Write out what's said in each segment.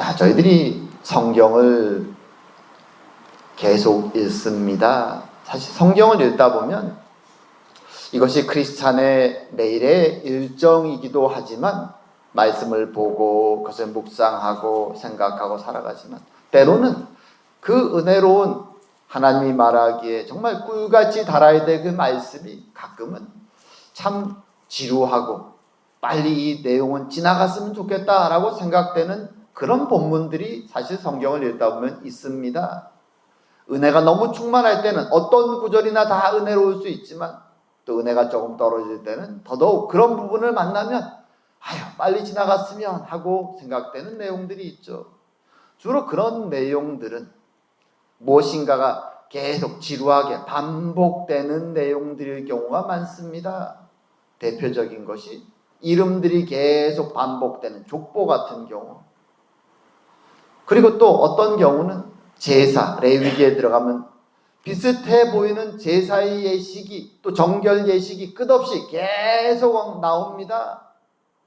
자, 저희들이 성경을 계속 읽습니다. 사실 성경을 읽다 보면 이것이 크리스찬의 매일의 일정이기도 하지만 말씀을 보고 그것을 묵상하고 생각하고 살아가지만 때로는 그 은혜로운 하나님이 말하기에 정말 꿀같이 달아야 될 그 말씀이 가끔은 참 지루하고 빨리 이 내용은 지나갔으면 좋겠다라고 생각되는 그런 본문들이 사실 성경을 읽다 보면 있습니다. 은혜가 너무 충만할 때는 어떤 구절이나 다 은혜로울 수 있지만 또 은혜가 조금 떨어질 때는 더더욱 그런 부분을 만나면 빨리 지나갔으면 하고 생각되는 내용들이 있죠. 주로 그런 내용들은 무엇인가가 계속 지루하게 반복되는 내용들일 경우가 많습니다. 대표적인 것이 이름들이 계속 반복되는 족보 같은 경우, 그리고 또 어떤 경우는 제사, 레위기에 들어가면 비슷해 보이는 제사의 예식이 또 정결 예식이 끝없이 계속 나옵니다.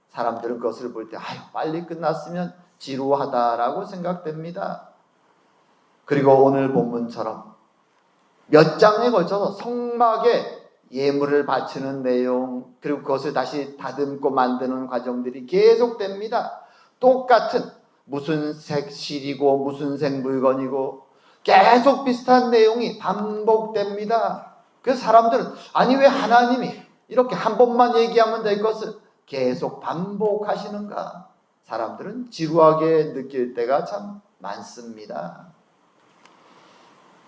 사람들은 그것을 볼 때 빨리 끝났으면 지루하다라고 생각됩니다. 그리고 오늘 본문처럼 몇 장에 걸쳐서 성막에 예물을 바치는 내용, 그리고 그것을 다시 다듬고 만드는 과정들이 계속됩니다. 똑같은 무슨 색 실이고 무슨 색 물건이고 계속 비슷한 내용이 반복됩니다. 그래서 사람들은 왜 하나님이 이렇게 한 번만 얘기하면 될 것을 계속 반복하시는가? 사람들은 지루하게 느낄 때가 참 많습니다.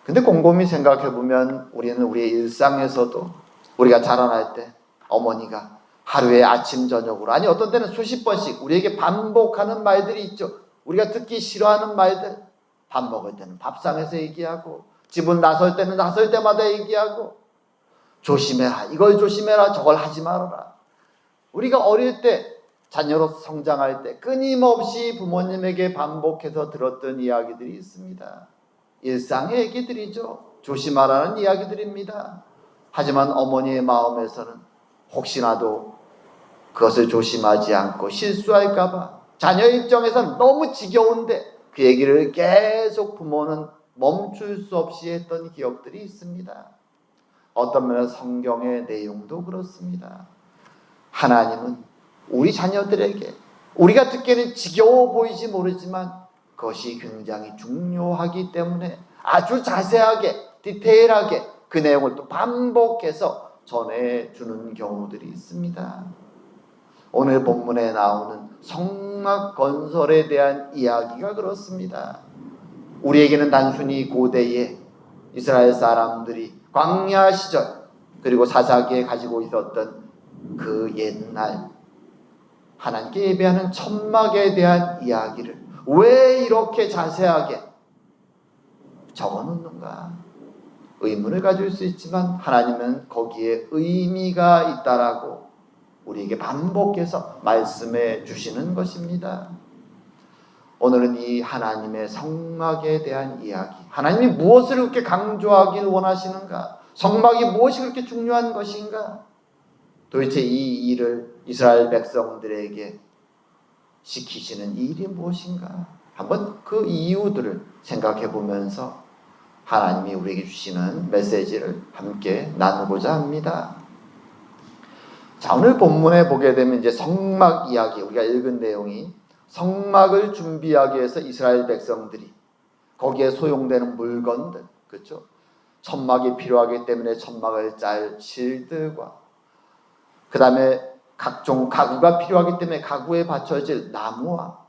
근데 곰곰이 생각해보면 우리는 우리의 일상에서도 우리가 자라날 때 어머니가 하루에 아침 저녁으로 어떤 때는 수십 번씩 우리에게 반복하는 말들이 있죠. 우리가 듣기 싫어하는 말들, 밥 먹을 때는 밥상에서 얘기하고 집은 나설 때는 나설 때마다 얘기하고 조심해라, 이걸 조심해라, 저걸 하지 말아라. 우리가 어릴 때 자녀로 성장할 때 끊임없이 부모님에게 반복해서 들었던 이야기들이 있습니다. 일상의 얘기들이죠. 조심하라는 이야기들입니다. 하지만 어머니의 마음에서는 혹시나도 그것을 조심하지 않고 실수할까봐 자녀 입장에서는 너무 지겨운데 그 얘기를 계속 부모는 멈출 수 없이 했던 기억들이 있습니다. 어떤 면에서 성경의 내용도 그렇습니다. 하나님은 우리 자녀들에게 우리가 듣기에는 지겨워 보이지 모르지만 그것이 굉장히 중요하기 때문에 아주 자세하게 디테일하게 그 내용을 또 반복해서 전해주는 경우들이 있습니다. 오늘 본문에 나오는 성막 건설에 대한 이야기가 그렇습니다. 우리에게는 단순히 고대에 이스라엘 사람들이 광야 시절 그리고 사사기에 가지고 있었던 그 옛날 하나님께 예배하는 천막에 대한 이야기를 왜 이렇게 자세하게 적어놓는가? 의문을 가질 수 있지만 하나님은 거기에 의미가 있다라고 우리에게 반복해서 말씀해 주시는 것입니다. 오늘은 이 하나님의 성막에 대한 이야기, 하나님이 무엇을 그렇게 강조하길 원하시는가? 성막이 무엇이 그렇게 중요한 것인가? 도대체 이 일을 이스라엘 백성들에게 시키시는 일이 무엇인가? 한번 그 이유들을 생각해 보면서 하나님이 우리에게 주시는 메시지를 함께 나누고자 합니다. 자, 오늘 본문에 보게 되면 이제 성막 이야기, 우리가 읽은 내용이 성막을 준비하기 위해서 이스라엘 백성들이 거기에 소용되는 물건들, 그렇죠? 천막이 필요하기 때문에 천막을 짤 실들과 그 다음에 각종 가구가 필요하기 때문에 가구에 받쳐질 나무와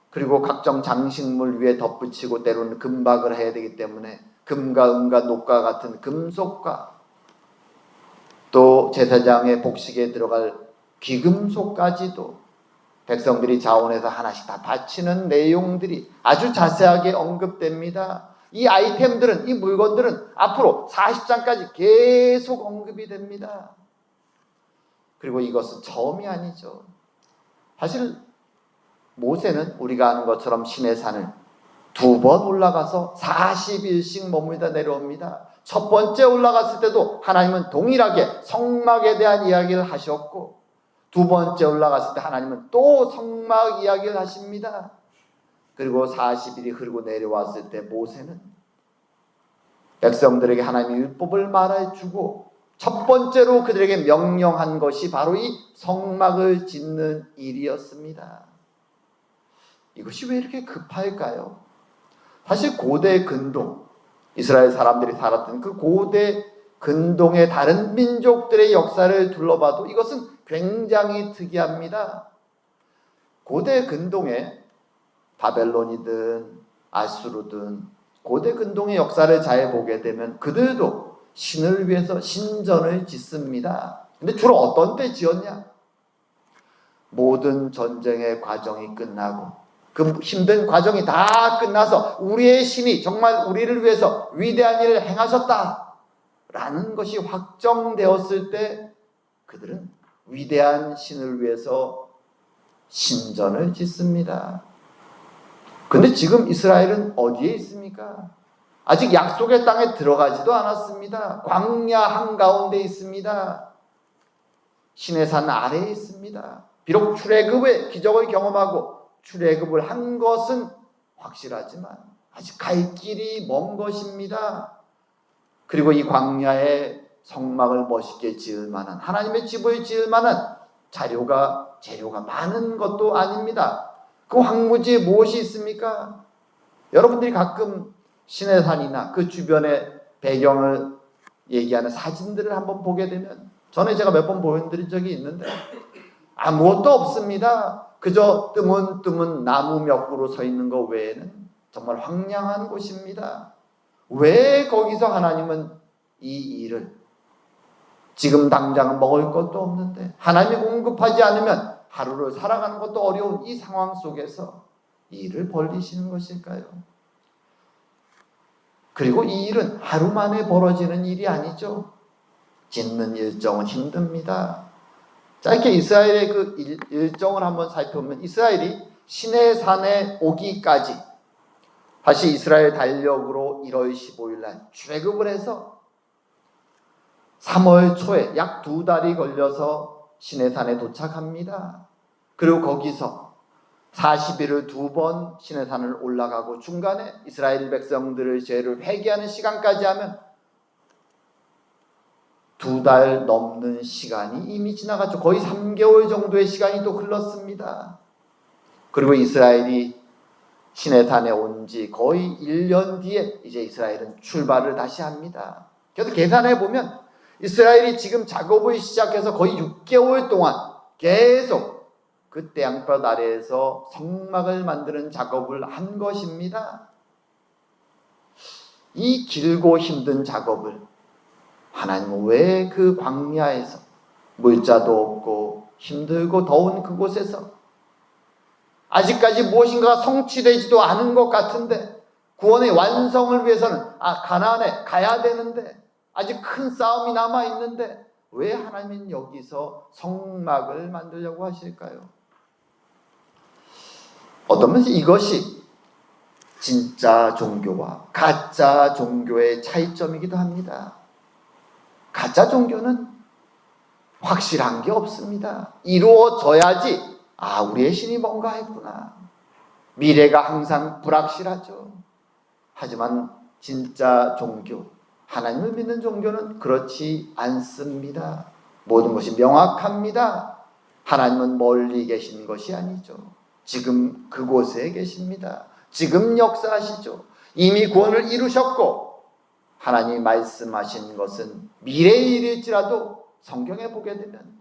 그리고 각종 장식물 위에 덧붙이고 때로는 금박을 해야 되기 때문에 금과 은과 녹과 같은 금속과 또 제사장의 복식에 들어갈 귀금속까지도 백성들이 자원해서 하나씩 다 바치는 내용들이 아주 자세하게 언급됩니다. 이 아이템들은, 이 물건들은 앞으로 40장까지 계속 언급이 됩니다. 그리고 이것은 처음이 아니죠. 사실 모세는 우리가 아는 것처럼 시내산을 2번 올라가서 40일씩 머물다 내려옵니다. 첫 번째 올라갔을 때도 하나님은 동일하게 성막에 대한 이야기를 하셨고 2번째 올라갔을 때 하나님은 또 성막 이야기를 하십니다. 그리고 40일이 흐르고 내려왔을 때 모세는 백성들에게 하나님의 율법을 말해주고 첫 번째로 그들에게 명령한 것이 바로 이 성막을 짓는 일이었습니다. 이것이 왜 이렇게 급할까요? 사실 고대 근동, 이스라엘 사람들이 살았던 그 고대 근동의 다른 민족들의 역사를 둘러봐도 이것은 굉장히 특이합니다. 고대 근동에 바벨론이든 아수르든 고대 근동의 역사를 잘 보게 되면 그들도 신을 위해서 신전을 짓습니다. 근데 주로 어떤 때 지었냐? 모든 전쟁의 과정이 끝나고 그 힘든 과정이 다 끝나서 우리의 신이 정말 우리를 위해서 위대한 일을 행하셨다라는 것이 확정되었을 때 그들은 위대한 신을 위해서 신전을 짓습니다. 근데 지금 이스라엘은 어디에 있습니까? 아직 약속의 땅에 들어가지도 않았습니다. 광야 한가운데 있습니다. 시내산 아래에 있습니다. 비록 출애굽의 기적을 경험하고 출애굽을 한 것은 확실하지만 아직 갈 길이 먼 것입니다. 그리고 이 광야에 성막을 멋있게 지을 만한 하나님의 집을 지을 만한 재료가 많은 것도 아닙니다. 그 황무지에 무엇이 있습니까? 여러분들이 가끔 시내산이나 그 주변의 배경을 얘기하는 사진들을 한번 보게 되면 전에 제가 몇 번 보여드린 적이 있는데 아무것도 없습니다. 그저 뜨문뜨문 나무 몇 그루 서 있는 것 외에는 정말 황량한 곳입니다. 왜 거기서 하나님은 이 일을 지금 당장 먹을 것도 없는데 하나님이 공급하지 않으면 하루를 살아가는 것도 어려운 이 상황 속에서 이 일을 벌리시는 것일까요? 그리고 이 일은 하루 만에 벌어지는 일이 아니죠. 짓는 일정은 힘듭니다. 짧게 이스라엘의 그 일정을 한번 살펴보면 이스라엘이 시내산에 오기까지 다시 이스라엘 달력으로 1월 15일 날 출애굽을 해서 3월 초에 약 2달이 걸려서 시내산에 도착합니다. 그리고 거기서 40일을 2번 시내산을 올라가고 중간에 이스라엘 백성들의 죄를 회개하는 시간까지 하면 2달 넘는 시간이 이미 지나갔죠. 거의 3개월 정도의 시간이 또 흘렀습니다. 그리고 이스라엘이 시내산에 온 지 거의 1년 뒤에 이제 이스라엘은 출발을 다시 합니다. 그래서 계산해 보면 이스라엘이 지금 작업을 시작해서 거의 6개월 동안 계속 그 태양볕 아래에서 성막을 만드는 작업을 한 것입니다. 이 길고 힘든 작업을 하나님은 왜 그 광야에서 물자도 없고 힘들고 더운 그곳에서 아직까지 무엇인가 성취되지도 않은 것 같은데 구원의 완성을 위해서는 가나안에 가야 되는데 아직 큰 싸움이 남아있는데 왜 하나님은 여기서 성막을 만들려고 하실까요? 어떤 면에서 이것이 진짜 종교와 가짜 종교의 차이점이기도 합니다. 가짜 종교는 확실한 게 없습니다. 이루어져야지 우리의 신이 뭔가 했구나. 미래가 항상 불확실하죠. 하지만 진짜 종교, 하나님을 믿는 종교는 그렇지 않습니다. 모든 것이 명확합니다. 하나님은 멀리 계신 것이 아니죠. 지금 그곳에 계십니다. 지금 역사하시죠. 이미 구원을 이루셨고 하나님이 말씀하신 것은 미래의 일일지라도 성경에 보게 되면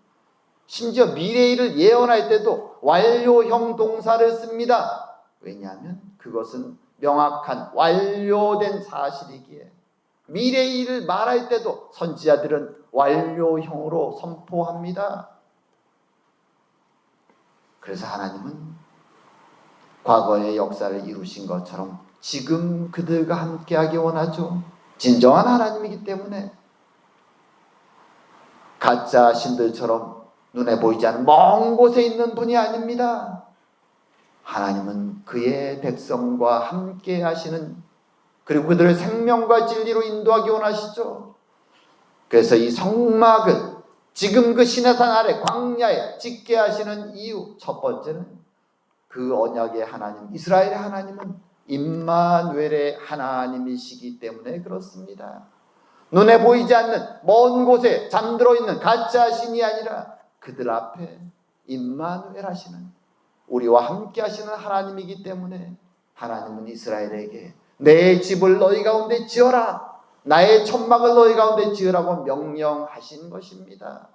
심지어 미래의 일을 예언할 때도 완료형 동사를 씁니다. 왜냐하면 그것은 명확한 완료된 사실이기에 미래의 일을 말할 때도 선지자들은 완료형으로 선포합니다. 그래서 하나님은 과거의 역사를 이루신 것처럼 지금 그들과 함께하기 원하죠. 진정한 하나님이기 때문에 가짜 신들처럼 눈에 보이지 않는 먼 곳에 있는 분이 아닙니다. 하나님은 그의 백성과 함께 하시는, 그리고 그들을 생명과 진리로 인도하기 원하시죠. 그래서 이 성막을 지금 그 시내산 아래 광야에 짓게 하시는 이유, 첫 번째는 그 언약의 하나님, 이스라엘의 하나님은 임마누엘의 하나님이시기 때문에 그렇습니다. 눈에 보이지 않는 먼 곳에 잠들어 있는 가짜 신이 아니라 그들 앞에 임마누엘 하시는, 우리와 함께 하시는 하나님이기 때문에 하나님은 이스라엘에게 내 집을 너희 가운데 지어라, 나의 천막을 너희 가운데 지으라고 명령하신 것입니다.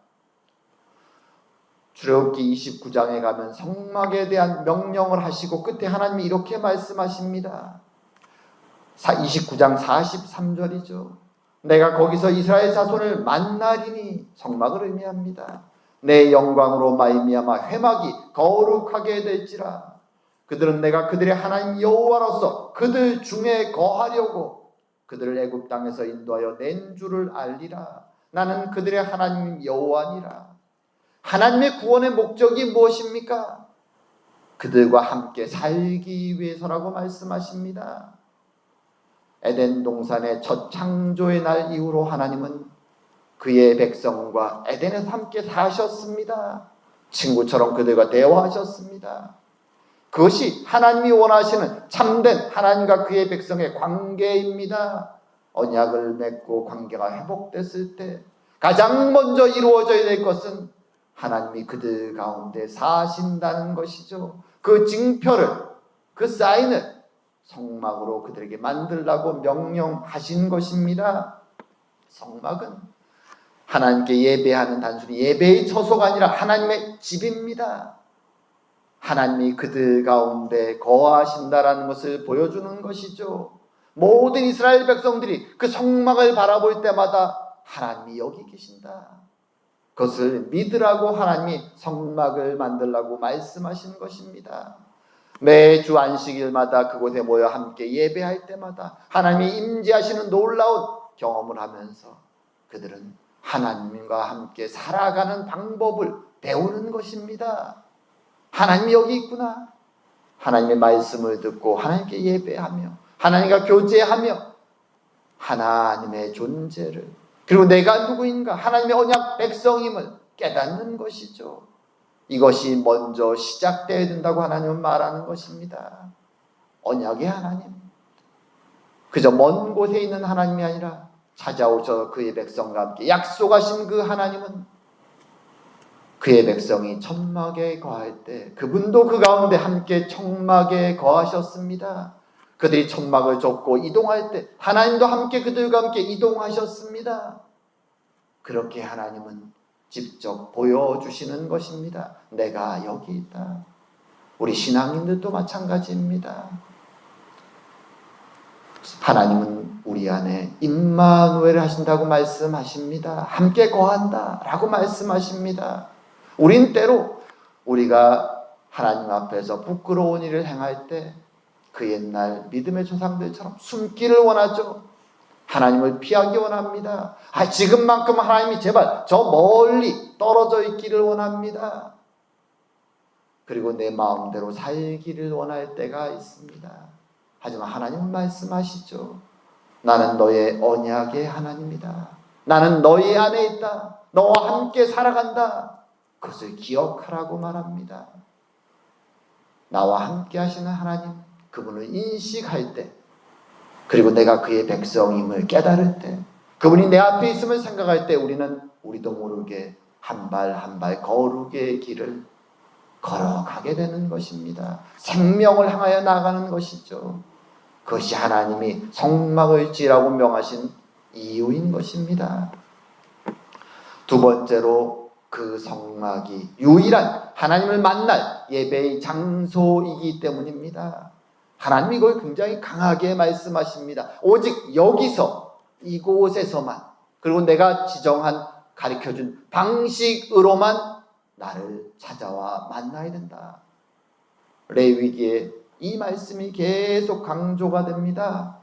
출애굽기 29장에 가면 성막에 대한 명령을 하시고 끝에 하나님이 이렇게 말씀하십니다. 29장 43절이죠. 내가 거기서 이스라엘 자손을 만나리니, 성막을 의미합니다. 내 영광으로 말미암아 회막이 거룩하게 될지라. 그들은 내가 그들의 하나님 여호와로서 그들 중에 거하려고 그들을 애굽 땅에서 인도하여 낸 줄을 알리라. 나는 그들의 하나님 여호와니라. 하나님의 구원의 목적이 무엇입니까? 그들과 함께 살기 위해서라고 말씀하십니다. 에덴 동산의 첫 창조의 날 이후로 하나님은 그의 백성과 에덴에서 함께 사셨습니다. 친구처럼 그들과 대화하셨습니다. 그것이 하나님이 원하시는 참된 하나님과 그의 백성의 관계입니다. 언약을 맺고 관계가 회복됐을 때 가장 먼저 이루어져야 될 것은 하나님이 그들 가운데 사신다는 것이죠. 그 징표를, 그 사인을 성막으로 그들에게 만들라고 명령하신 것입니다. 성막은 하나님께 예배하는 단순히 예배의 처소가 아니라 하나님의 집입니다. 하나님이 그들 가운데 거하신다라는 것을 보여주는 것이죠. 모든 이스라엘 백성들이 그 성막을 바라볼 때마다 하나님이 여기 계신다, 그것을 믿으라고 하나님이 성막을 만들라고 말씀하신 것입니다. 매주 안식일마다 그곳에 모여 함께 예배할 때마다 하나님이 임재하시는 놀라운 경험을 하면서 그들은 하나님과 함께 살아가는 방법을 배우는 것입니다. 하나님이 여기 있구나, 하나님의 말씀을 듣고 하나님께 예배하며 하나님과 교제하며 하나님의 존재를, 그리고 내가 누구인가, 하나님의 언약 백성임을 깨닫는 것이죠. 이것이 먼저 시작되어야 된다고 하나님은 말하는 것입니다. 언약의 하나님, 그저 먼 곳에 있는 하나님이 아니라 찾아오셔서 그의 백성과 함께 약속하신 그 하나님은 그의 백성이 천막에 거할 때 그분도 그 가운데 함께 천막에 거하셨습니다. 그들이 천막을 좁고 이동할 때 하나님도 함께 그들과 함께 이동하셨습니다. 그렇게 하나님은 직접 보여주시는 것입니다. 내가 여기 있다. 우리 신앙인들도 마찬가지입니다. 하나님은 우리 안에 임마누엘 하신다고 말씀하십니다. 함께 거한다 라고 말씀하십니다. 우린 때로 우리가 하나님 앞에서 부끄러운 일을 행할 때 그 옛날 믿음의 조상들처럼 숨기를 원하죠. 하나님을 피하기 원합니다. 지금만큼 하나님이 제발 저 멀리 떨어져 있기를 원합니다. 그리고 내 마음대로 살기를 원할 때가 있습니다. 하지만 하나님은 말씀하시죠. 나는 너의 언약의 하나님이다. 나는 너희 안에 있다. 너와 함께 살아간다. 그것을 기억하라고 말합니다. 나와 함께 하시는 하나님, 그분을 인식할 때, 그리고 내가 그의 백성임을 깨달을 때, 그분이 내 앞에 있음을 생각할 때 우리도 모르게 한 발 한 발 거룩의 길을 걸어가게 되는 것입니다. 생명을 향하여 나아가는 것이죠. 그것이 하나님이 성막을 지으라고 명하신 이유인 것입니다. 두 번째로 그 성막이 유일한 하나님을 만날 예배의 장소이기 때문입니다. 하나님이 이걸 굉장히 강하게 말씀하십니다. 오직 여기서, 이곳에서만, 그리고 내가 지정한, 가르쳐준 방식으로만 나를 찾아와 만나야 된다. 레위기에 이 말씀이 계속 강조가 됩니다.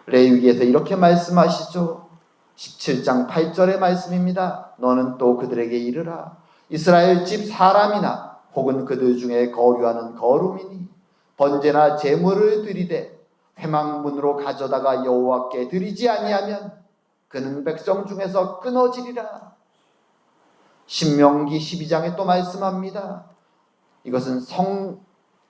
레위기에서 이렇게 말씀하시죠. 17장 8절의 말씀입니다. 너는 또 그들에게 이르라. 이스라엘 집 사람이나 혹은 그들 중에 거류하는 거루민이 번제나 제물을 드리되 회막문으로 가져다가 여호와께 드리지 아니하면 그는 백성 중에서 끊어지리라. 신명기 12장에 또 말씀합니다. 이것은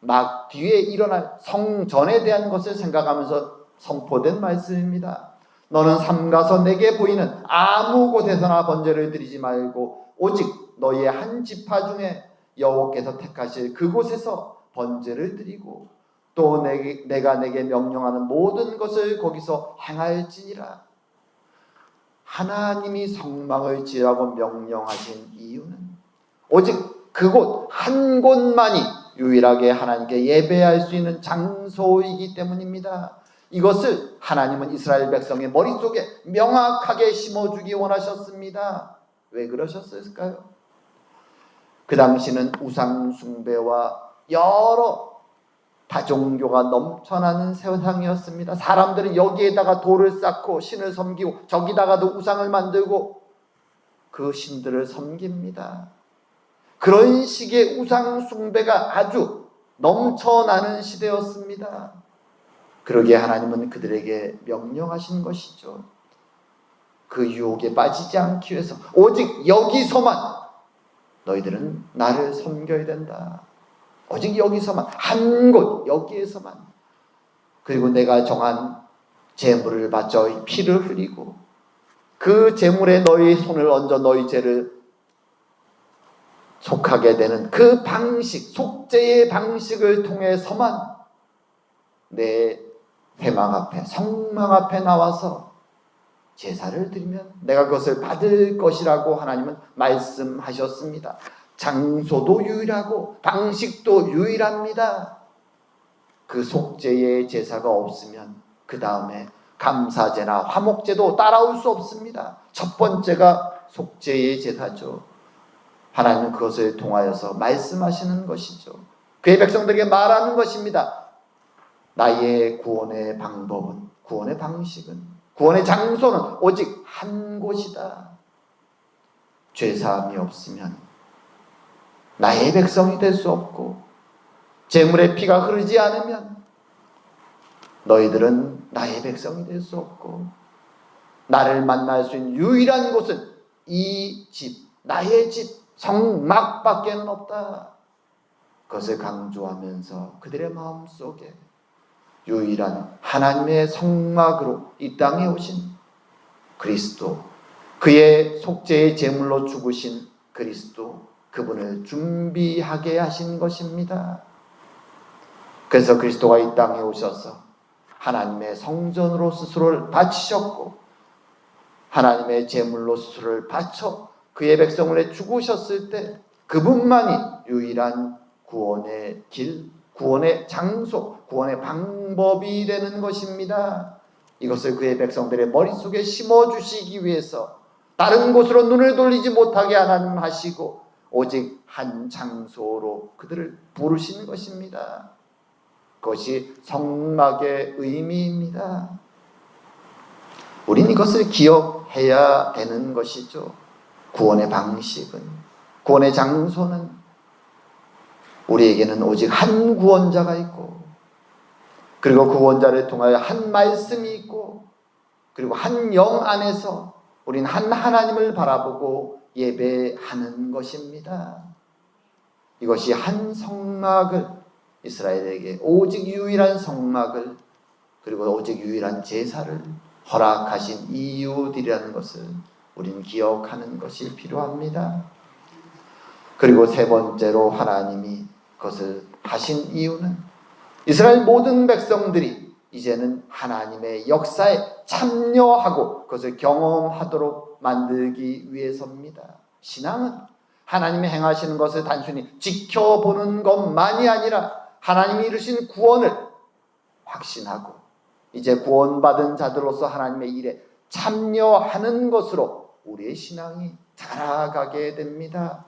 막 뒤에 일어날 성전에 대한 것을 생각하면서 선포된 말씀입니다. 너는 삼가서 내게 보이는 아무 곳에서나 번제를 드리지 말고 오직 너희의 한 지파 중에 여호와께서 택하실 그곳에서 번제를 드리고 또 내가 내게 명령하는 모든 것을 거기서 행할지니라. 하나님이 성막을 지으라고 명령하신 이유는 오직 그곳 한 곳만이 유일하게 하나님께 예배할 수 있는 장소이기 때문입니다. 이것을 하나님은 이스라엘 백성의 머릿속에 명확하게 심어주기 원하셨습니다. 왜 그러셨을까요? 그 당시는 우상 숭배와 여러 다종교가 넘쳐나는 세상이었습니다. 사람들은 여기에다가 돌을 쌓고 신을 섬기고 저기다가도 우상을 만들고 그 신들을 섬깁니다. 그런 식의 우상 숭배가 아주 넘쳐나는 시대였습니다. 그러기에 하나님은 그들에게 명령하신 것이죠. 그 유혹에 빠지지 않기 위해서 오직 여기서만 너희들은 나를 섬겨야 된다. 오직 여기서만, 한 곳 여기에서만. 그리고 내가 정한 제물을 바쳐 피를 흘리고 그 제물에 너희 손을 얹어 너희 죄를 속하게 되는 그 방식, 속죄의 방식을 통해서만 내 회막 앞에, 성막 앞에 나와서 제사를 드리면 내가 그것을 받을 것이라고 하나님은 말씀하셨습니다. 장소도 유일하고 방식도 유일합니다. 그 속죄의 제사가 없으면 그 다음에 감사제나 화목제도 따라올 수 없습니다. 첫 번째가 속죄의 제사죠. 하나님은 그것을 통하여서 말씀하시는 것이죠. 그의 백성들에게 말하는 것입니다. 나의 구원의 방법은, 구원의 방식은, 구원의 장소는 오직 한 곳이다. 죄사함이 없으면 나의 백성이 될 수 없고 제물의 피가 흐르지 않으면 너희들은 나의 백성이 될 수 없고 나를 만날 수 있는 유일한 곳은 이 집, 나의 집, 성막밖에는 없다. 그것을 강조하면서 그들의 마음속에 유일한 하나님의 성막으로 이 땅에 오신 그리스도, 그의 속죄의 제물로 죽으신 그리스도, 그분을 준비하게 하신 것입니다. 그래서 그리스도가 이 땅에 오셔서 하나님의 성전으로 스스로를 바치셨고 하나님의 제물로 스스로를 바쳐 그의 백성을 위해 죽으셨을 때 그분만이 유일한 구원의 길, 구원의 장소, 구원의 방법이 되는 것입니다. 이것을 그의 백성들의 머릿속에 심어주시기 위해서 다른 곳으로 눈을 돌리지 못하게 하나님 하시고 오직 한 장소로 그들을 부르신 것입니다. 그것이 성막의 의미입니다. 우린 이것을 기억해야 되는 것이죠. 구원의 방식은, 구원의 장소는 우리에게는 오직 한 구원자가 있고 그리고 그 구원자를 통하여 한 말씀이 있고 그리고 한 영 안에서 우린 한 하나님을 바라보고 예배하는 것입니다. 이것이 한 성막을 이스라엘에게 오직 유일한 성막을 그리고 오직 유일한 제사를 허락하신 이유들이라는 것을 우리는 기억하는 것이 필요합니다. 그리고 세 번째로 하나님이 그것을 하신 이유는 이스라엘 모든 백성들이 이제는 하나님의 역사에 참여하고 그것을 경험하도록 만들기 위해서입니다. 신앙은 하나님이 행하시는 것을 단순히 지켜보는 것만이 아니라 하나님이 이루신 구원을 확신하고 이제 구원받은 자들로서 하나님의 일에 참여하는 것으로 우리의 신앙이 자라가게 됩니다.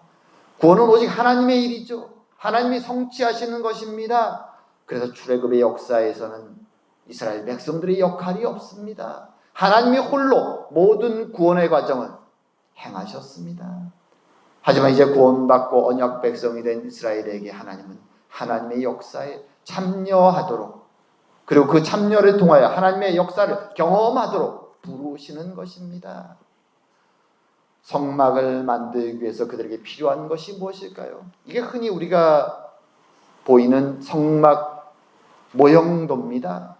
구원은 오직 하나님의 일이죠. 하나님이 성취하시는 것입니다. 그래서 출애굽의 역사에서는 이스라엘 백성들의 역할이 없습니다. 하나님이 홀로 모든 구원의 과정을 행하셨습니다. 하지만 이제 구원받고 언약 백성이 된 이스라엘에게 하나님은 하나님의 역사에 참여하도록 그리고 그 참여를 통하여 하나님의 역사를 경험하도록 부르시는 것입니다. 성막을 만들기 위해서 그들에게 필요한 것이 무엇일까요? 이게 흔히 우리가 보이는 성막 모형도입니다.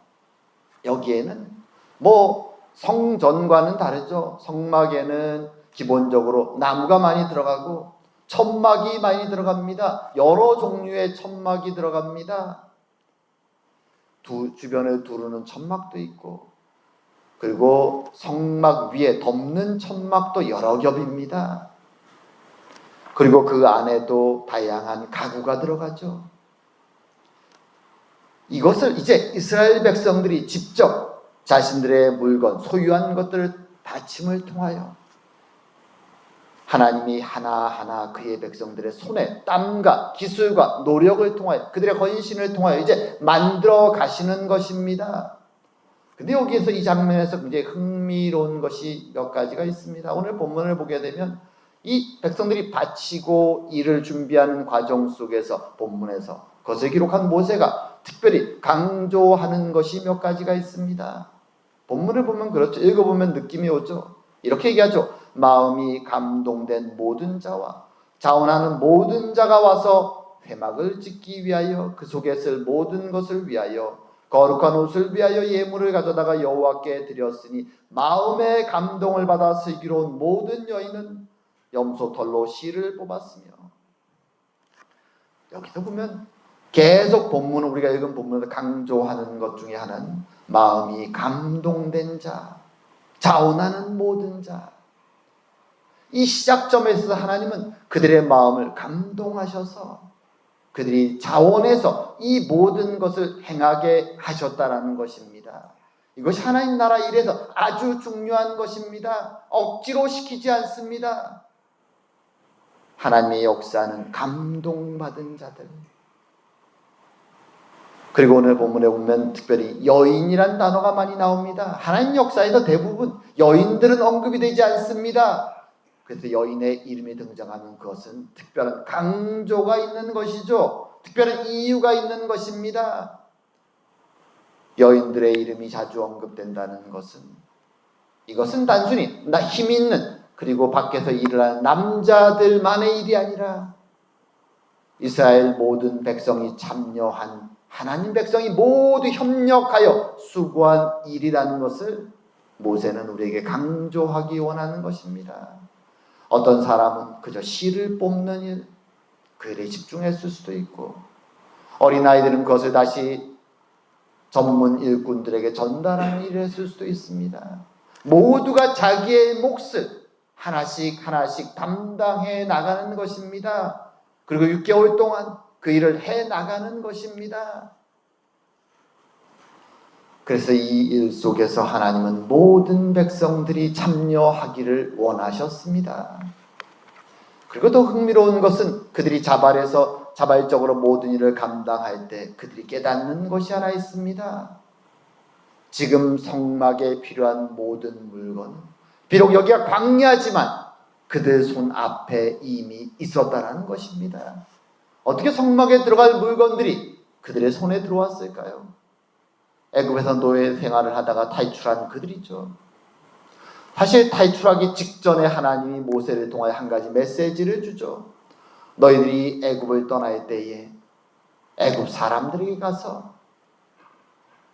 여기에는 뭐 성전과는 다르죠. 성막에는 기본적으로 나무가 많이 들어가고 천막이 많이 들어갑니다. 여러 종류의 천막이 들어갑니다. 주변을 두르는 천막도 있고, 그리고 성막 위에 덮는 천막도 여러 겹입니다. 그리고 그 안에도 다양한 가구가 들어가죠. 이것을 이제 이스라엘 백성들이 직접 자신들의 물건, 소유한 것들을 바침을 통하여 하나님이 하나하나 그의 백성들의 손에 땀과 기술과 노력을 통하여 그들의 헌신을 통하여 이제 만들어 가시는 것입니다. 근데 여기에서 이 장면에서 굉장히 흥미로운 것이 몇 가지가 있습니다. 오늘 본문을 보게 되면 이 백성들이 바치고 일을 준비하는 과정 속에서 본문에서 그것을 기록한 모세가 특별히 강조하는 것이 몇 가지가 있습니다. 본문을 보면 그렇죠. 읽어보면 느낌이 오죠. 이렇게 얘기하죠. 마음이 감동된 모든 자와 자원하는 모든 자가 와서 회막을 짓기 위하여 그 속에 쓸 모든 것을 위하여 거룩한 옷을 위하여 예물을 가져다가 여호와께 드렸으니 마음의 감동을 받아 슬기로운 모든 여인은 염소털로 실을 뽑았으며. 여기서 보면 계속 본문을 우리가 읽은 본문에서 강조하는 것 중에 하나는 마음이 감동된 자, 자원하는 모든 자. 이 시작점에서 하나님은 그들의 마음을 감동하셔서 그들이 자원해서 이 모든 것을 행하게 하셨다라는 것입니다. 이것이 하나님 나라 일에서 아주 중요한 것입니다. 억지로 시키지 않습니다. 하나님의 역사는 감동받은 자들. 그리고 오늘 본문에 보면 특별히 여인이란 단어가 많이 나옵니다. 하나님 역사에서 대부분 여인들은 언급이 되지 않습니다. 그래서 여인의 이름이 등장하면 그것은 특별한 강조가 있는 것이죠. 특별한 이유가 있는 것입니다. 여인들의 이름이 자주 언급된다는 것은 이것은 단순히 힘 있는 그리고 밖에서 일을 하는 남자들만의 일이 아니라 이스라엘 모든 백성이 참여한 하나님 백성이 모두 협력하여 수고한 일이라는 것을 모세는 우리에게 강조하기 원하는 것입니다. 어떤 사람은 그저 실을 뽑는 일, 그 일에 집중했을 수도 있고, 어린아이들은 그것을 다시 전문 일꾼들에게 전달하는 일을 했을 수도 있습니다. 모두가 자기의 몫을 하나씩 하나씩 담당해 나가는 것입니다. 그리고 6개월 동안 그 일을 해 나가는 것입니다. 그래서 이 일 속에서 하나님은 모든 백성들이 참여하기를 원하셨습니다. 그리고 더 흥미로운 것은 그들이 자발적으로 모든 일을 감당할 때 그들이 깨닫는 것이 하나 있습니다. 지금 성막에 필요한 모든 물건은 비록 여기가 광야지만 그들 손 앞에 이미 있었다는 것입니다. 어떻게 성막에 들어갈 물건들이 그들의 손에 들어왔을까요? 애굽에서 노예 생활을 하다가 탈출한 그들이죠. 사실 탈출하기 직전에 하나님이 모세를 통하여 한 가지 메시지를 주죠. 너희들이 애굽을 떠날 때에 애굽 사람들에게 가서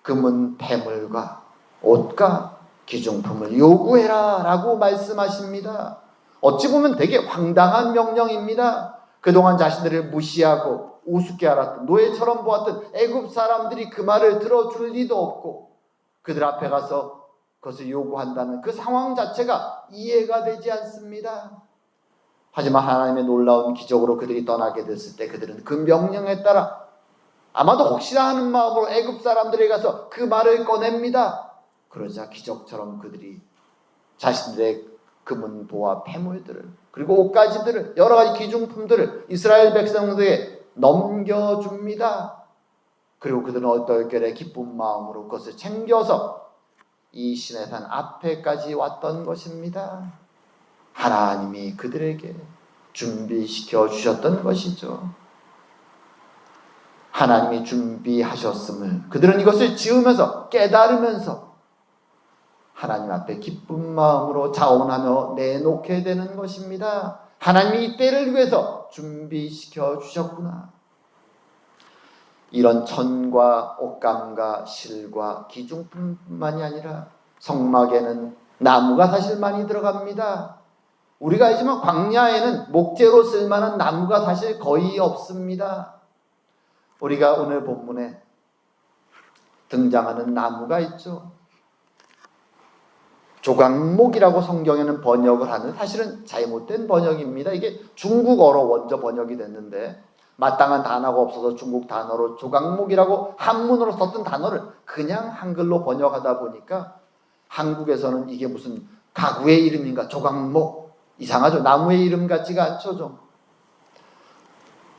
금은 폐물과 옷과 기중품을 요구해라 라고 말씀하십니다. 어찌 보면 되게 황당한 명령입니다. 그동안 자신들을 무시하고 우습게 알았던 노예처럼 보았던 애굽 사람들이 그 말을 들어줄 리도 없고 그들 앞에 가서 그것을 요구한다는 그 상황 자체가 이해가 되지 않습니다. 하지만 하나님의 놀라운 기적으로 그들이 떠나게 됐을 때 그들은 그 명령에 따라 아마도 혹시나 하는 마음으로 애굽 사람들에게 가서 그 말을 꺼냅니다. 그러자 기적처럼 그들이 자신들의 금은보와 폐물들을 그리고 옷가지들을 여러 가지 기중품들을 이스라엘 백성들에게 넘겨줍니다. 그리고 그들은 얼떨결에 기쁜 마음으로 그것을 챙겨서 이 시내산 앞에까지 왔던 것입니다. 하나님이 그들에게 준비시켜 주셨던 것이죠. 하나님이 준비하셨음을 그들은 이것을 지으면서 깨달으면서 하나님 앞에 기쁜 마음으로 자원하며 내놓게 되는 것입니다. 하나님이 이 때를 위해서 준비시켜 주셨구나. 이런 천과 옷감과 실과 기둥뿐만이 아니라 성막에는 나무가 사실 많이 들어갑니다. 우리가 알지만 광야에는 목재로 쓸만한 나무가 사실 거의 없습니다. 우리가 오늘 본문에 등장하는 나무가 있죠. 조각목이라고 성경에는 번역을 하는, 사실은 잘못된 번역입니다. 이게 중국어로 먼저 번역이 됐는데 마땅한 단어가 없어서 중국 단어로 조각목이라고 한문으로 썼던 단어를 그냥 한글로 번역하다 보니까 한국에서는 이게 무슨 가구의 이름인가, 조각목, 이상하죠. 나무의 이름 같지가 않죠. 좀.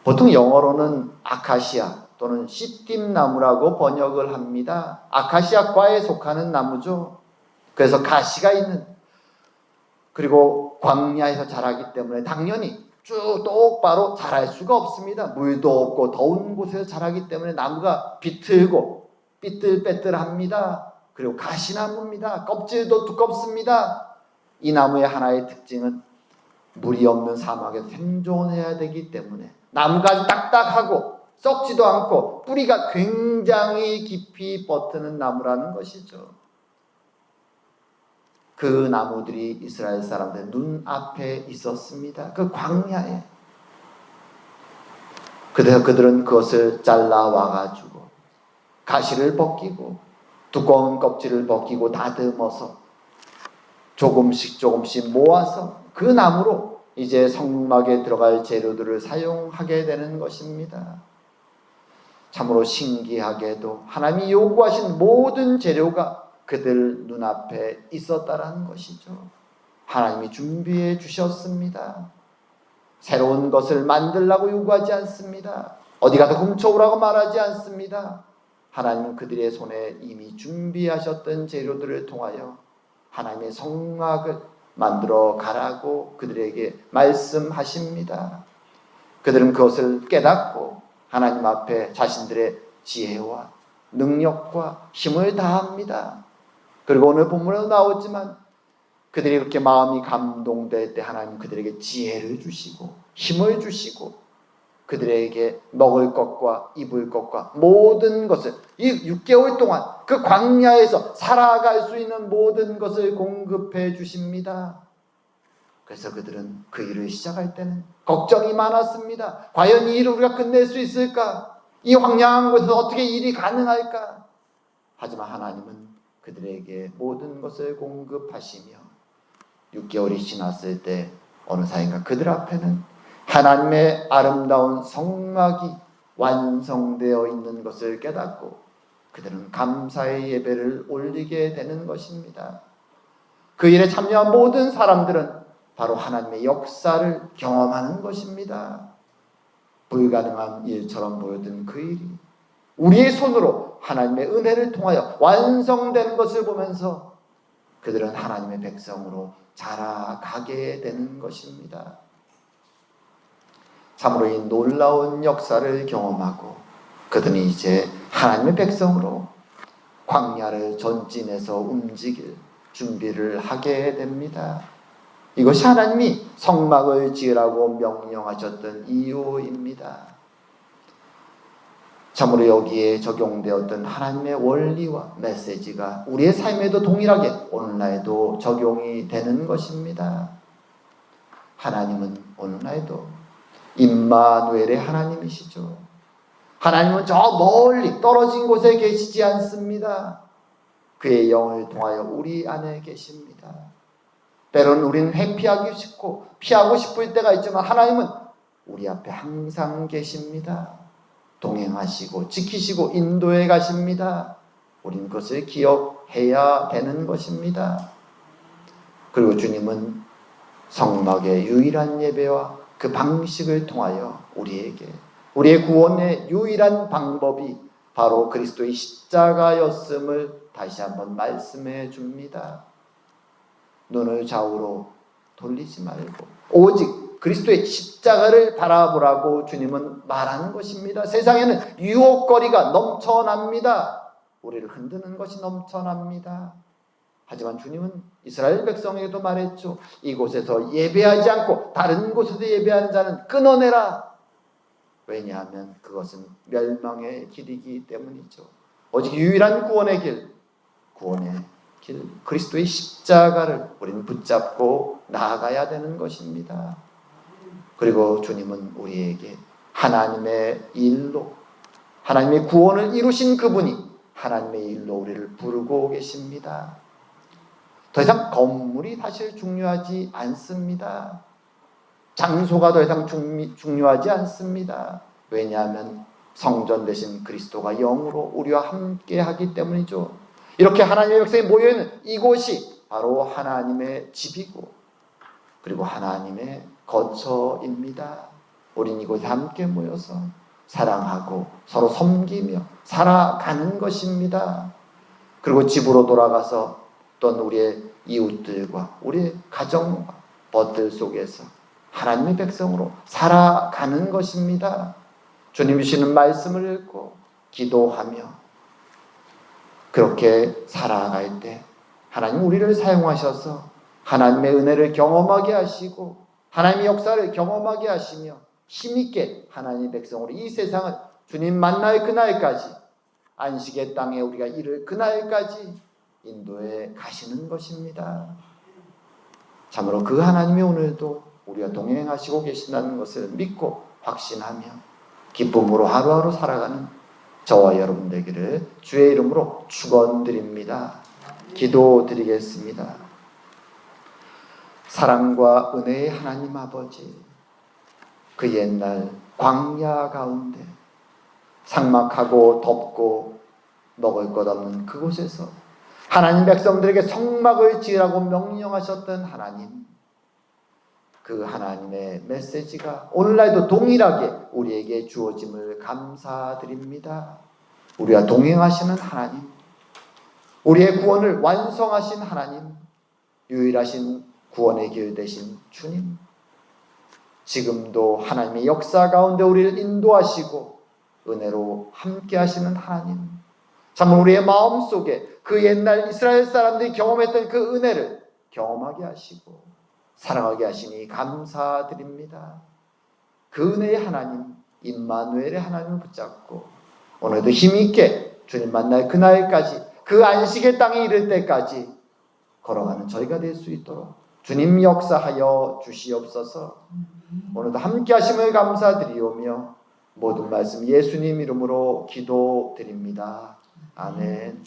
보통 영어로는 아카시아 또는 씨띠나무라고 번역을 합니다. 아카시아과에 속하는 나무죠. 그래서 가시가 있는, 그리고 광야에서 자라기 때문에 당연히 쭉 똑바로 자랄 수가 없습니다. 물도 없고 더운 곳에서 자라기 때문에 나무가 비틀고 삐뚤빼뚤합니다. 그리고 가시나무입니다. 껍질도 두껍습니다. 이 나무의 하나의 특징은 물이 없는 사막에서 생존해야 되기 때문에 나무가 딱딱하고 썩지도 않고 뿌리가 굉장히 깊이 뻗드는 나무라는 것이죠. 그 나무들이 이스라엘 사람들 눈앞에 있었습니다. 그 광야에. 그래서 그들은 그것을 잘라와가지고 가시를 벗기고 두꺼운 껍질을 벗기고 다듬어서 조금씩 모아서 그 나무로 이제 성막에 들어갈 재료들을 사용하게 되는 것입니다. 참으로 신기하게도 하나님이 요구하신 모든 재료가 그들 눈앞에 있었다라는 것이죠. 하나님이 준비해 주셨습니다. 새로운 것을 만들라고 요구하지 않습니다. 어디 가서 훔쳐오라고 말하지 않습니다. 하나님은 그들의 손에 이미 준비하셨던 재료들을 통하여 하나님의 성막을 만들어 가라고 그들에게 말씀하십니다. 그들은 그것을 깨닫고 하나님 앞에 자신들의 지혜와 능력과 힘을 다합니다. 그리고 오늘 본문에도 나오지만 그들이 그렇게 마음이 감동될 때 하나님 그들에게 지혜를 주시고 힘을 주시고 그들에게 먹을 것과 입을 것과 모든 것을 이 6개월 동안 그 광야에서 살아갈 수 있는 모든 것을 공급해 주십니다. 그래서 그들은 그 일을 시작할 때는 걱정이 많았습니다. 과연 이 일을 우리가 끝낼 수 있을까? 이 황량한 곳에서 어떻게 일이 가능할까? 하지만 하나님은 그들에게 모든 것을 공급하시며 6개월이 지났을 때 어느 사이인가 그들 앞에는 하나님의 아름다운 성막이 완성되어 있는 것을 깨닫고 그들은 감사의 예배를 올리게 되는 것입니다. 그 일에 참여한 모든 사람들은 바로 하나님의 역사를 경험하는 것입니다. 불가능한 일처럼 보였던 그 일이 우리의 손으로 하나님의 은혜를 통하여 완성되는 것을 보면서 그들은 하나님의 백성으로 자라가게 되는 것입니다. 참으로 이 놀라운 역사를 경험하고 그들은 이제 하나님의 백성으로 광야를 전진해서 움직일 준비를 하게 됩니다. 이것이 하나님이 성막을 지으라고 명령하셨던 이유입니다. 참으로 여기에 적용되었던 하나님의 원리와 메시지가 우리의 삶에도 동일하게 오늘날에도 적용이 되는 것입니다. 하나님은 오늘날에도 임마누엘의 하나님이시죠. 하나님은 저 멀리 떨어진 곳에 계시지 않습니다. 그의 영을 통하여 우리 안에 계십니다. 때로는 우리는 회피하기 쉽고 피하고 싶을 때가 있지만 하나님은 우리 앞에 항상 계십니다. 동행하시고 지키시고 인도해 가십니다. 우리는 그것을 기억해야 되는 것입니다. 그리고 주님은 성막의 유일한 예배와 그 방식을 통하여 우리의 구원의 유일한 방법이 바로 그리스도의 십자가였음을 다시 한번 말씀해 줍니다. 눈을 좌우로 돌리지 말고 오직 그리스도의 십자가를 바라보라고 주님은 말하는 것입니다. 세상에는 유혹거리가 넘쳐납니다. 우리를 흔드는 것이 넘쳐납니다. 하지만 주님은 이스라엘 백성에게도 말했죠. 이곳에서 예배하지 않고 다른 곳에서 예배하는 자는 끊어내라. 왜냐하면 그것은 멸망의 길이기 때문이죠. 오직 유일한 구원의 길, 그리스도의 십자가를 우리는 붙잡고 나아가야 되는 것입니다. 그리고 주님은 우리에게 하나님의 일로, 하나님의 구원을 이루신 그분이 하나님의 일로 우리를 부르고 계십니다. 더 이상 건물이 사실 중요하지 않습니다. 장소가 더 이상 중요하지 않습니다. 왜냐하면 성전 되신 그리스도가 영으로 우리와 함께 하기 때문이죠. 이렇게 하나님의 백성이 모여있는 이곳이 바로 하나님의 집이고, 그리고 하나님의 거처입니다. 우린 이곳에 함께 모여서 사랑하고 서로 섬기며 살아가는 것입니다. 그리고 집으로 돌아가서 또는 우리의 이웃들과 우리의 가정과 벗들 속에서 하나님의 백성으로 살아가는 것입니다. 주님 주시는 말씀을 읽고 기도하며 그렇게 살아갈 때 하나님 우리를 사용하셔서 하나님의 은혜를 경험하게 하시고 하나님의 역사를 경험하게 하시며 힘있게 하나님의 백성으로 이 세상을 주님 만날 그날까지, 안식의 땅에 우리가 이를 그날까지 인도해 가시는 것입니다. 참으로 그 하나님이 오늘도 우리와 동행하시고 계신다는 것을 믿고 확신하며 기쁨으로 하루하루 살아가는 저와 여러분 되기를 주의 이름으로 축원드립니다. 기도드리겠습니다. 사랑과 은혜의 하나님 아버지, 그 옛날 광야 가운데 삭막하고 덥고 먹을 것 없는 그곳에서 하나님 백성들에게 성막을 지으라고 명령하셨던 하나님, 그 하나님의 메시지가 오늘날도 동일하게 우리에게 주어짐을 감사드립니다. 우리와 동행하시는 하나님, 우리의 구원을 완성하신 하나님, 유일하신 구원의 길 되신 주님, 지금도 하나님의 역사 가운데 우리를 인도하시고 은혜로 함께 하시는 하나님, 참 우리의 마음속에 그 옛날 이스라엘 사람들이 경험했던 그 은혜를 경험하게 하시고 사랑하게 하시니 감사드립니다. 그 은혜의 하나님, 임마누엘의 하나님을 붙잡고 오늘도 힘있게 주님 만날 그날까지, 그 안식의 땅에 이를 때까지 걸어가는 저희가 될 수 있도록 주님 역사하여 주시옵소서. 오늘도 함께 하심을 감사드리오며 모든 말씀 예수님 이름으로 기도드립니다. 아멘.